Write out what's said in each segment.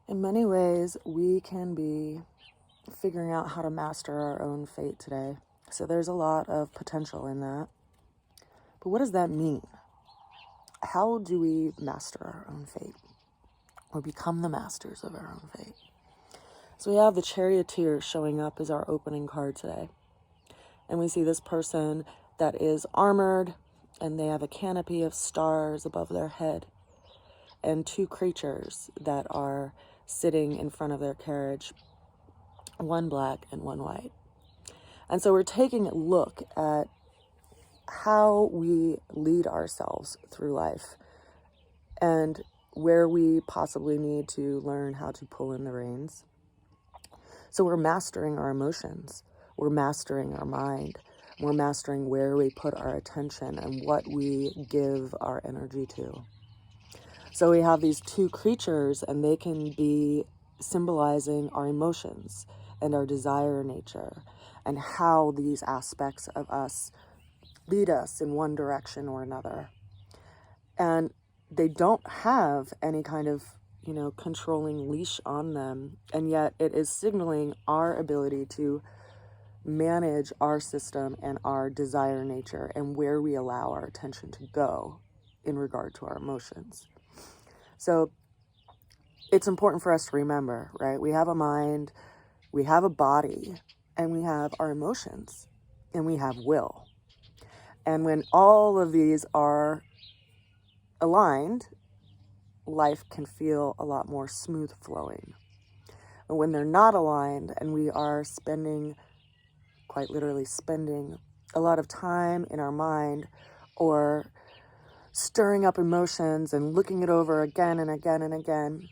In many ways, we can be figuring out how to master our own fate today. So there's a lot of potential in that. But what does that mean? How do we master our own fate or become the masters of our own fate? So we have the Charioteers showing up as our opening card today. And we see this person that is armored, and they have a canopy of stars above their head, and two creatures that are sitting in front of their carriage, one black and one white. And so we're taking a look at how we lead ourselves through life and where we possibly need to learn how to pull in the reins. So we're mastering our emotions, we're mastering our mind, we're mastering where we put our attention and what we give our energy to. So we have these two creatures, and they can be symbolizing our emotions and our desire nature, and how these aspects of us lead us in one direction or another. And they don't have any kind of, controlling leash on them, and yet it is signaling our ability to manage our system and our desire nature and where we allow our attention to go in regard to our emotions. So it's important for us to remember, right? We have a mind, we have a body, and we have our emotions, and we have will. And when all of these are aligned, life can feel a lot more smooth flowing. But when they're not aligned, and we are quite literally spending a lot of time in our mind, or stirring up emotions and looking it over again and again and again,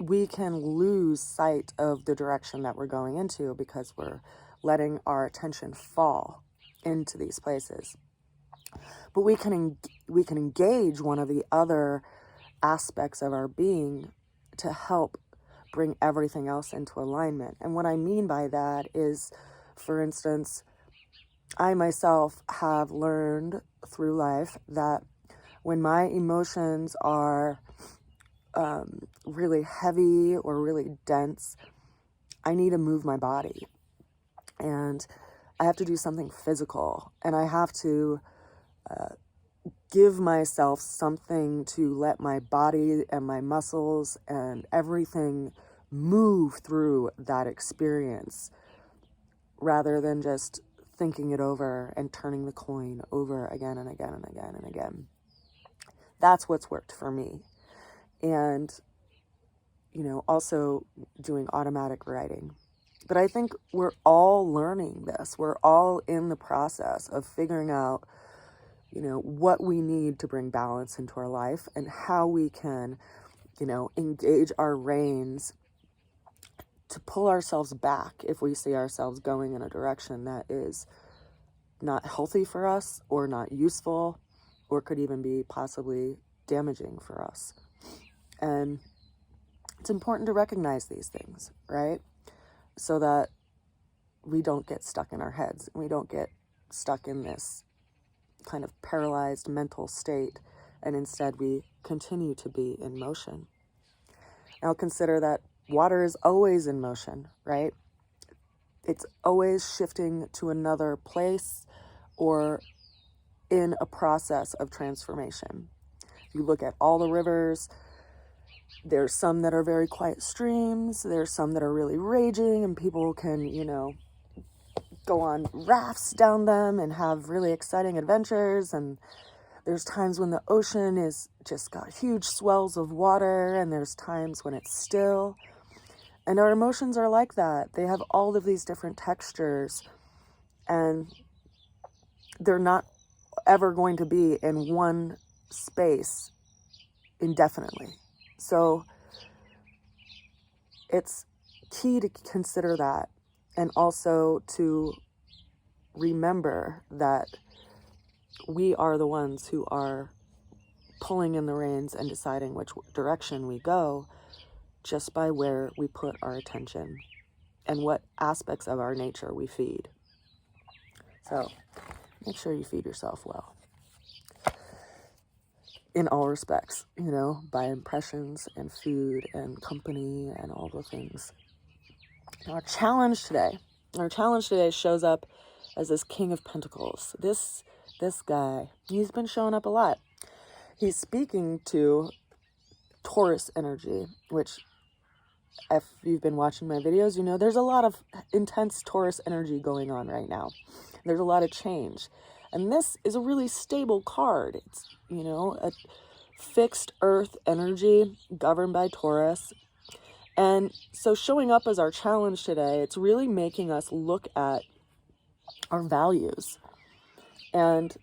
we can lose sight of the direction that we're going into because we're letting our attention fall into these places. But we can engage one of the other aspects of our being to help bring everything else into alignment. And what I mean by that is, for instance, I myself have learned through life that when my emotions are really heavy or really dense, I need to move my body. And I have to do something physical. And I have to give myself something to let my body and my muscles and everything move through that experience, rather than just thinking it over and turning the coin over again and again and again and again. That's what's worked for me. And, also doing automatic writing. But I think we're all learning this. We're all in the process of figuring out, what we need to bring balance into our life, and how we can, engage our reins to pull ourselves back if we see ourselves going in a direction that is not healthy for us, or not useful, or could even be possibly damaging for us. And it's important to recognize these things, right? So that we don't get stuck in our heads. We don't get stuck in this kind of paralyzed mental state, and instead we continue to be in motion. Now consider that water is always in motion, right? It's always shifting to another place or in a process of transformation. If you look at all the rivers, there's some that are very quiet streams, there's some that are really raging, and people can, go on rafts down them and have really exciting adventures. And there's times when the ocean is just got huge swells of water, and there's times when it's still. And our emotions are like that. They have all of these different textures, and they're not ever going to be in one space indefinitely. So it's key to consider that, and also to remember that we are the ones who are pulling in the reins and deciding which direction we go, just by where we put our attention and what aspects of our nature we feed. So make sure you feed yourself well. in all respects, you know, by impressions and food and company and all the things. Now, our challenge today shows up as this King of Pentacles. This guy, he's been showing up a lot. He's speaking to Taurus energy, which, if you've been watching my videos, you know there's a lot of intense Taurus energy going on right now. There's a lot of change. And this is a really stable card. It's, you know, a fixed earth energy governed by Taurus. And so showing up as our challenge today, it's really making us look at our values and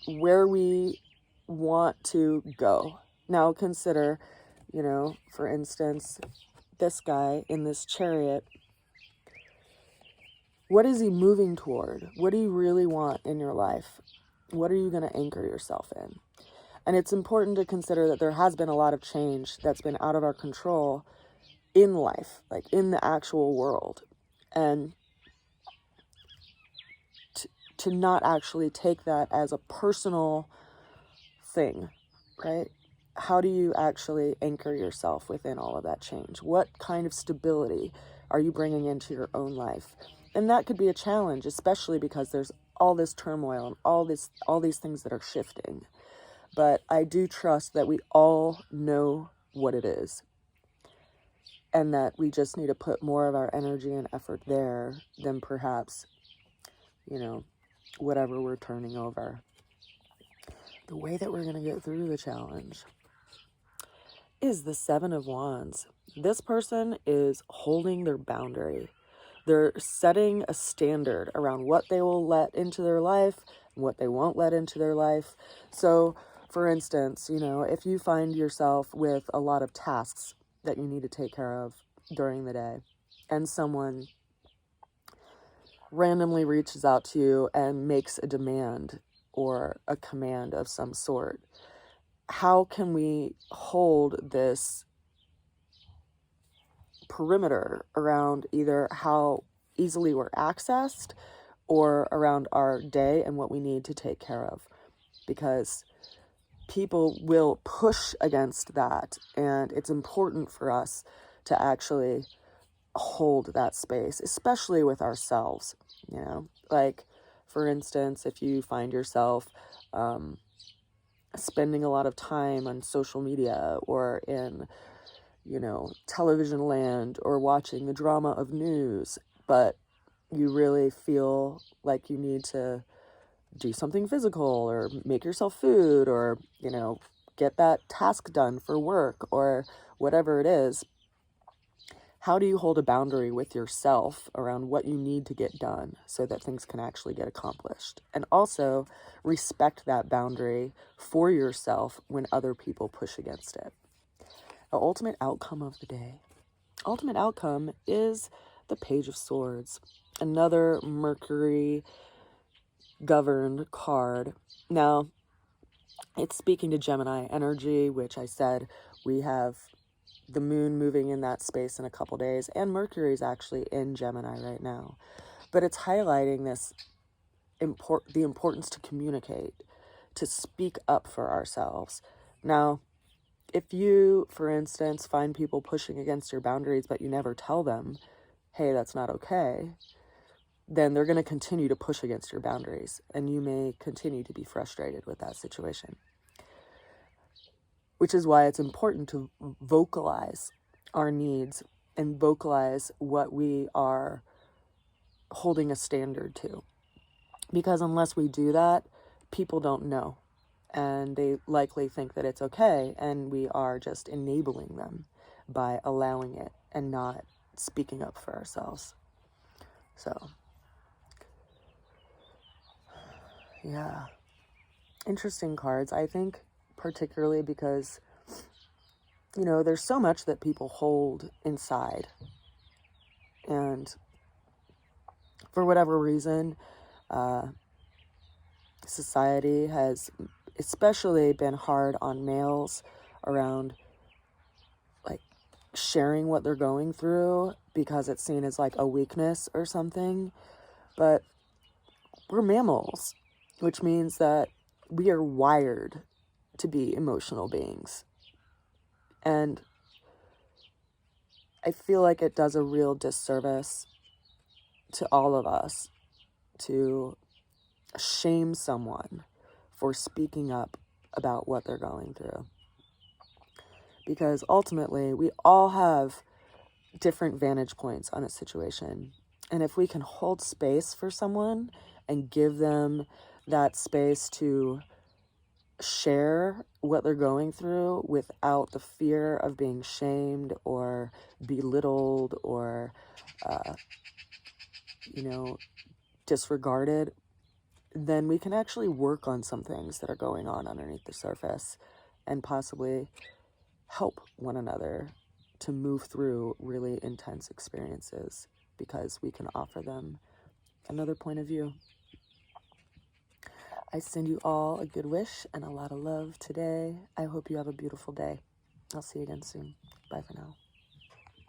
where we want to go. Now consider, you know, for instance, this guy in this chariot. What is he moving toward? What do you really want in your life? What are you going to anchor yourself in? And it's important to consider that there has been a lot of change that's been out of our control in life, like in the actual world. And to not actually take that as a personal thing, right? How do you actually anchor yourself within all of that change? What kind of stability are you bringing into your own life? And that could be a challenge, especially because there's all this turmoil and all these things that are shifting. But I do trust that we all know what it is, and that we just need to put more of our energy and effort there than perhaps, you know, whatever we're turning over. The way that we're going to get through the challenge is the Seven of Wands. This person is holding their boundary. They're setting a standard around what they will let into their life and what they won't let into their life. So, for instance, you know, if you find yourself with a lot of tasks that you need to take care of during the day, and someone randomly reaches out to you and makes a demand or a command of some sort, how can we hold this perimeter around either how easily we're accessed or around our day and what we need to take care of? Because people will push against that, and it's important for us to actually hold that space, especially with ourselves. You know, like, for instance, if you find yourself spending a lot of time on social media or in, you know, television land, or watching the drama of news, but you really feel like you need to do something physical or make yourself food, or, you know, get that task done for work or whatever it is, how do you hold a boundary with yourself around what you need to get done so that things can actually get accomplished? And also respect that boundary for yourself when other people push against it. The ultimate outcome of the day. Ultimate outcome is the Page of Swords, another Mercury governed card. Now, it's speaking to Gemini energy, which I said we have the moon moving in that space in a couple days, and Mercury is actually in Gemini right now. But it's highlighting this the importance to communicate, to speak up for ourselves. Now, if you, for instance, find people pushing against your boundaries, but you never tell them, hey, that's not okay, then they're going to continue to push against your boundaries, and you may continue to be frustrated with that situation. Which is why it's important to vocalize our needs and vocalize what we are holding a standard to. Because unless we do that, people don't know. And they likely think that it's okay, and we are just enabling them by allowing it and not speaking up for ourselves. So, yeah. Interesting cards, I think, particularly because, you know, there's so much that people hold inside. And for whatever reason, society has especially been hard on males around, like, sharing what they're going through because it's seen as like a weakness or something. But we're mammals, which means that we are wired to be emotional beings. And I feel like it does a real disservice to all of us to shame someone for speaking up about what they're going through. Because ultimately, we all have different vantage points on a situation. And if we can hold space for someone and give them that space to share what they're going through without the fear of being shamed or belittled or, disregarded, then we can actually work on some things that are going on underneath the surface and possibly help one another to move through really intense experiences because we can offer them another point of view. I send you all a good wish and a lot of love today. I hope you have a beautiful day. I'll see you again soon. Bye for now.